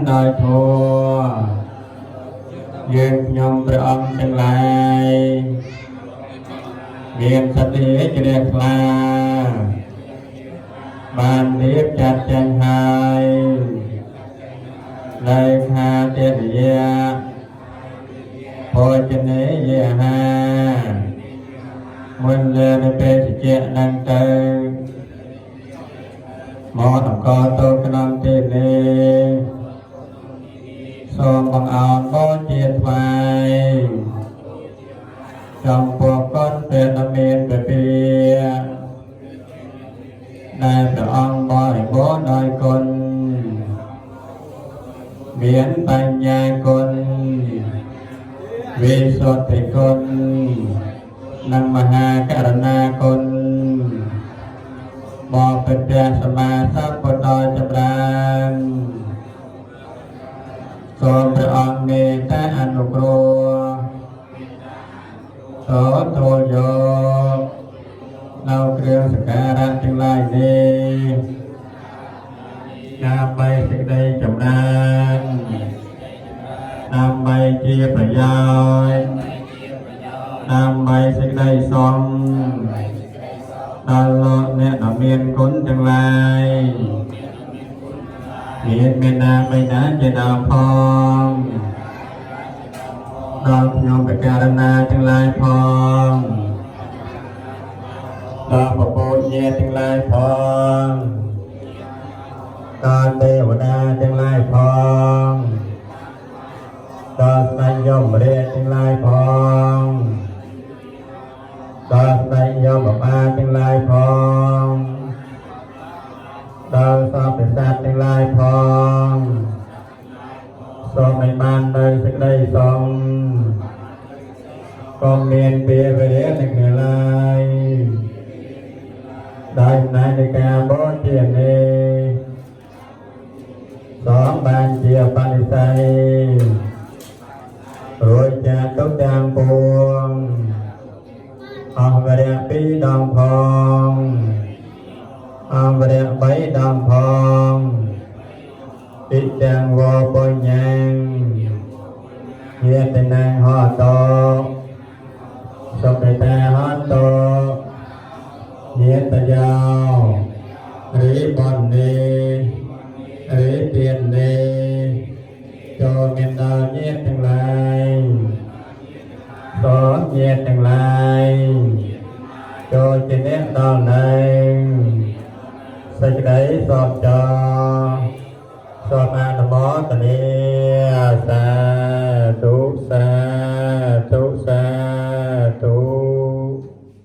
ដោយធัวយើងខ្ញុំព្រះអង្គទាំងឡាយមានសតិជ្រះថ្លាបានរៀបចាត់ចែងហើយនៅខាទេវយាភោជនេយអាហារមុនលើនៅពេលជានឹងទៅមកអង្គទៅក្នុងទីនេះសូមបង្អោនបូជាថ្វាយចំពោះគុណព្រះដ៏មានព្រះពាដែលព្រះអង្គបរិបូរណ៍ដោយគុណមានបញ្ញាគុណវិសុទ្ធិគុណនិងមហាករុណាគុណបបិទ្ធសម្មាសម្ពុទ្ធចម្រើនសូមព្រះអង្គមេត្តាអនុគ្រោះសូមទូលយកនៅគ្រឿងសក្ការៈទាំងឡាយនេះដើម្បីសេចក្តីចម្រើនដើម្បីជាប្រយោជន៍ដើម្បីសេចក្តីសុខដល់លោកអ្នកដ៏មានគុណទាំងឡាយមានមេត្តាបិតាជាដើមផងដល់ខ្ញុំបកករណាទាំងឡាយផងដល់ពពុទ្ធញាទាំងឡាយផងដល់ទេវតាទាំងឡាយផងដល់ស្ដេចយមរាជទាំងឡាយផងដល់ស្ដេចយមបាលទាំងឡាយផងដល់សពសត្វទាំងឡាយផងសូមឲ្យបាននៅសេចក្តីសុខកុំមានពាក្យវិរិយទាំងឡាយដោយអំណាចនៃការបូជានេះសូមបានជាបនិស្ស័យរួចចាកទុកទាំងពួងអស់វរៈ2ដងផងអស់វរៈ3ដងផងពិទាំងវបញ្ញังយតនាហតោសុខតាហតោយតយោរីបណ្ឌេរីទានទេចូលមានដល់ញាតិទាំងឡាយសូមញាតិទាំងឡាយចូលជាអ្នកដល់នៅសេចក្តីសុខចរសូមអនុមោទនាសា